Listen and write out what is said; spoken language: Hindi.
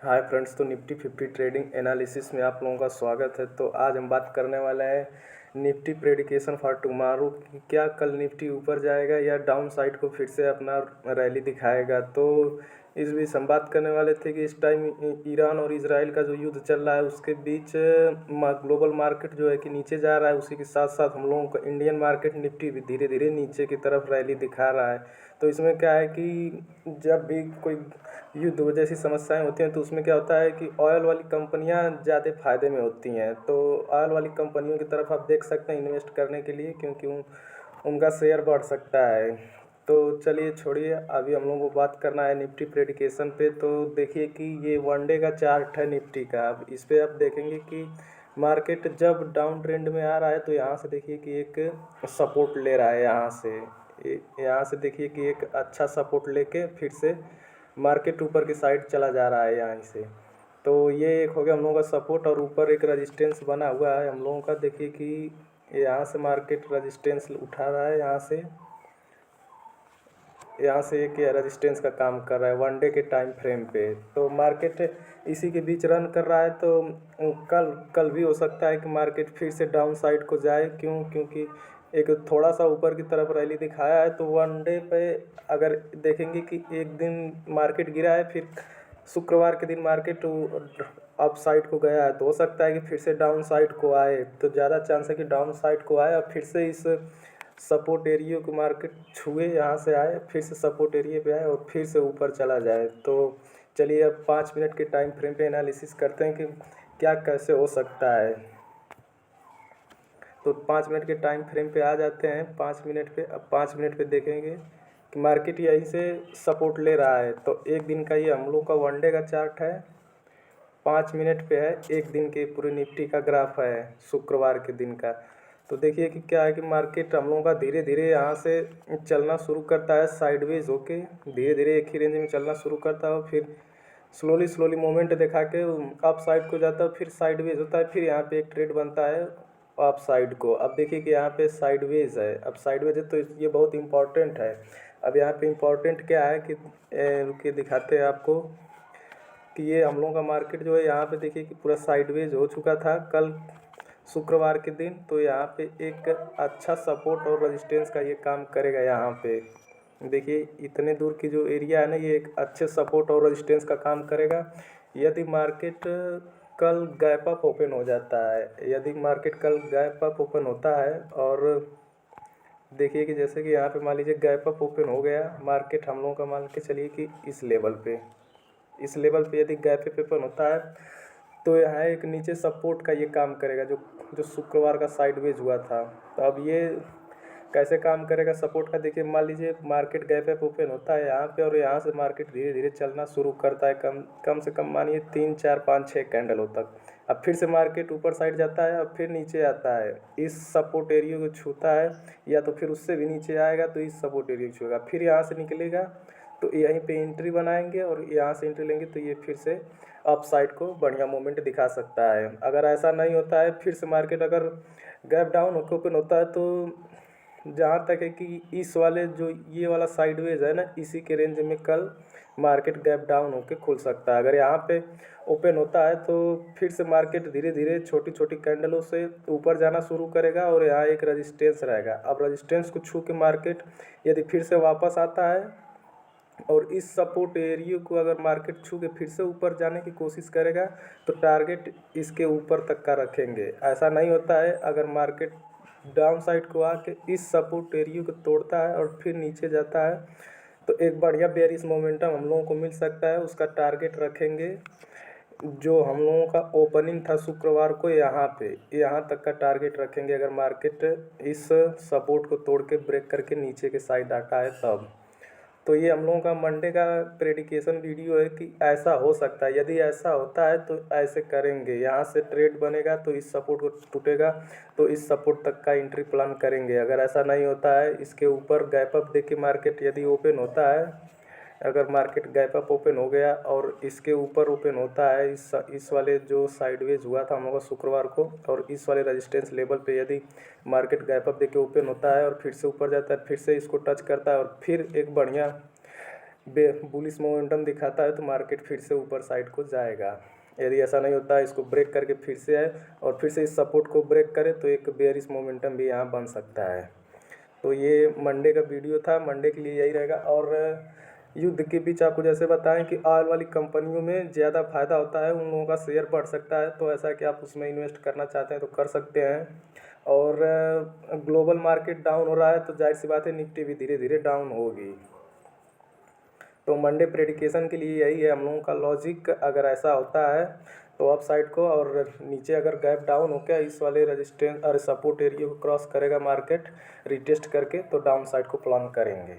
हाय फ्रेंड्स, तो निफ्टी 50 ट्रेडिंग एनालिसिस में आप लोगों का स्वागत है। तो आज हम बात करने वाले हैं निफ्टी प्रेडिकेशन फॉर टुमारो कि क्या कल निफ्टी ऊपर जाएगा या डाउन साइड को फिर से अपना रैली दिखाएगा। तो इस बीच हम बात करने वाले थे कि इस टाइम ईरान और इजराइल का जो युद्ध चल रहा है उसके बीच ग्लोबल मार्केट जो है कि नीचे जा रहा है, उसी के साथ साथ हम लोगों का इंडियन मार्केट निफ्टी भी धीरे धीरे नीचे की तरफ रैली दिखा रहा है। तो इसमें क्या है कि जब भी कोई युद्ध जैसी समस्याएं होती हैं तो उसमें क्या होता है कि ऑयल वाली कंपनियां ज़्यादा फ़ायदे में होती हैं। तो ऑयल वाली कंपनियों की तरफ आप देख सकते हैं इन्वेस्ट करने के लिए, क्योंकि उनका शेयर बढ़ सकता है। तो चलिए छोड़िए, अभी हम लोगों को बात करना है निफ्टी प्रेडिकेशन पे। तो देखिए कि ये वनडे का चार्ट है निफ्टी का। अब इस पर आप देखेंगे कि मार्केट जब डाउन ट्रेंड में आ रहा है तो यहाँ से देखिए कि एक सपोर्ट ले रहा है। यहाँ से देखिए कि एक अच्छा सपोर्ट लेके फिर से मार्केट ऊपर की साइड चला जा रहा है यहाँ से। तो ये एक हो गया हम लोगों का सपोर्ट, और ऊपर एक रेजिस्टेंस बना हुआ है हम लोगों का। देखिए कि यहाँ से मार्केट रेजिस्टेंस उठा रहा है, यहाँ से एक रेजिस्टेंस का काम कर रहा है वनडे के टाइम फ्रेम पे। तो मार्केट इसी के बीच रन कर रहा है। तो कल भी हो सकता है कि मार्केट फिर से डाउन साइड को जाए। क्योंकि एक थोड़ा सा ऊपर की तरफ रैली दिखाया है। तो वनडे पे अगर देखेंगे कि एक दिन मार्केट गिरा है, फिर शुक्रवार के दिन मार्केट अप साइड को गया है, तो हो सकता है कि फिर से डाउन साइड को आए। तो ज़्यादा चांस है कि डाउन साइड को आए और फिर से इस सपोर्ट एरिया को मार्केट छुए, यहाँ से आए, फिर से सपोर्ट एरिया पे आए और फिर से ऊपर चला जाए। तो चलिए अब 5 मिनट के टाइम फ्रेम पे एनालिसिस करते हैं कि क्या कैसे हो सकता है। तो 5 मिनट के टाइम फ्रेम पे आ जाते हैं। 5 मिनट पे, अब 5 मिनट पे देखेंगे कि मार्केट यहीं से सपोर्ट ले रहा है। तो एक दिन का ये हम लोग का वनडे का चार्ट है, 5 मिनट पे है। एक दिन के पूरे निफ्टी का ग्राफ है शुक्रवार के दिन का। तो देखिए कि क्या है कि मार्केट हम लोगों का धीरे धीरे यहाँ से चलना शुरू करता है साइडवेज होके। धीरे धीरे एक ही रेंज में चलना शुरू करता है, फिर स्लोली स्लोली मोमेंट दिखा के अप साइड को जाता है, फिर साइडवेज होता है, फिर यहाँ पे एक ट्रेड बनता है अप साइड को। अब देखिए कि यहाँ पे साइडवेज है। अब साइडवेज है तो ये बहुत इंपॉर्टेंट है। अब यहाँ पे इम्पॉर्टेंट क्या है कि रुकिए दिखाते हैं आपको कि ये हम लोगों का मार्केट जो है यहाँ पे देखिए कि पूरा साइडवेज हो चुका था कल शुक्रवार के दिन। तो यहाँ पे एक अच्छा सपोर्ट और रेजिस्टेंस का ये काम करेगा। यहाँ पे देखिए इतने दूर की जो एरिया है ना, ये एक अच्छे सपोर्ट और रेजिस्टेंस का काम करेगा। यदि मार्केट कल गैप अप ओपन हो जाता है, यदि मार्केट कल गैप अप ओपन होता है, और देखिए कि जैसे कि यहाँ पे मान लीजिए गैप अप ओपन हो गया मार्केट, हम लोगों का मान के चलिए कि इस लेवल पे यदि गैप अप ओपन होता है तो यहाँ एक नीचे सपोर्ट का ये काम करेगा, जो जो शुक्रवार का साइडवेज हुआ था। तो अब ये कैसे काम करेगा सपोर्ट का, देखिए मान लीजिए मार्केट गैप अप ओपन होता है यहाँ पे, और यहाँ से मार्केट धीरे धीरे चलना शुरू करता है कम कम से कम मानिए 3 4 5 6 कैंडलों तक। अब फिर से मार्केट ऊपर साइड जाता है, अब फिर नीचे आता है, इस सपोर्ट एरिया को छूता है, या तो फिर उससे भी नीचे आएगा तो इस सपोर्ट एरिया को छूएगा, फिर यहाँ से निकलेगा तो यहीं पे एंट्री बनाएंगे, और यहाँ से एंट्री लेंगे तो ये फिर से अप साइड को बढ़िया मूवमेंट दिखा सकता है। अगर ऐसा नहीं होता है, फिर से मार्केट अगर गैप डाउन होकर ओपन होता है, तो जहाँ तक है कि इस वाले जो ये वाला साइडवेज है ना, इसी के रेंज में कल मार्केट गैप डाउन होकर खुल सकता है। अगर यहाँ पे ओपन होता है तो फिर से मार्केट धीरे धीरे छोटी छोटी कैंडलों से ऊपर जाना शुरू करेगा, और यहाँ एक रेजिस्टेंस रहेगा। अब रेजिस्टेंस को छू के मार्केट यदि फिर से वापस आता है और इस सपोर्ट एरिया को अगर मार्केट छू के फिर से ऊपर जाने की कोशिश करेगा, तो टारगेट इसके ऊपर तक का रखेंगे। ऐसा नहीं होता है, अगर मार्केट डाउन साइड को आके इस सपोर्ट एरिया को तोड़ता है और फिर नीचे जाता है, तो एक बढ़िया बेयरिश मोमेंटम हम लोगों को मिल सकता है। उसका टारगेट रखेंगे जो हम लोगों का ओपनिंग था शुक्रवार को, यहाँ तक का टारगेट रखेंगे, अगर मार्केट इस सपोर्ट को तोड़ के ब्रेक करके नीचे के साइड आता है तब। तो ये हम लोगों का मंडे का प्रेडिकेशन वीडियो है कि ऐसा हो सकता है। यदि ऐसा होता है तो ऐसे करेंगे, यहाँ से ट्रेड बनेगा तो इस सपोर्ट को टूटेगा तो इस सपोर्ट तक का एंट्री प्लान करेंगे। अगर ऐसा नहीं होता है, इसके ऊपर गैप अप देख के मार्केट यदि ओपन होता है, अगर मार्केट गैप अप ओपन हो गया और इसके ऊपर ओपन होता है, इस वाले जो साइडवेज हुआ था हम लोग का शुक्रवार को, और इस वाले रेजिस्टेंस लेवल पे यदि मार्केट गैप अप देके ओपन होता है और फिर से ऊपर जाता है, फिर से इसको टच करता है और फिर एक बढ़िया बुलिश मोमेंटम दिखाता है तो मार्केट फिर से ऊपर साइड को जाएगा। यदि ऐसा नहीं होता है, इसको ब्रेक करके फिर से आए और फिर से इस सपोर्ट को ब्रेक करे तो एक बेयरिश मोमेंटम भी यहाँ बन सकता है। तो ये मंडे का वीडियो था, मंडे के लिए यही रहेगा। और युद्ध के बीच आपको जैसे बताएं कि ऑयल वाली कंपनियों में ज़्यादा फायदा होता है, उन लोगों का शेयर बढ़ सकता है, तो ऐसा कि आप उसमें इन्वेस्ट करना चाहते हैं तो कर सकते हैं। और ग्लोबल मार्केट डाउन हो रहा है तो जाहिर सी बात है निफ्टी भी धीरे धीरे डाउन होगी। तो मंडे प्रेडिकेशन के लिए यही है हम लोगों का लॉजिक। अगर ऐसा होता है तो अप साइड को, और नीचे अगर गैप डाउन होकर इस वाले रेजिस्टेंस और सपोर्ट एरिया को क्रॉस करेगा मार्केट रिटेस्ट करके, तो डाउन साइड को प्लान करेंगे।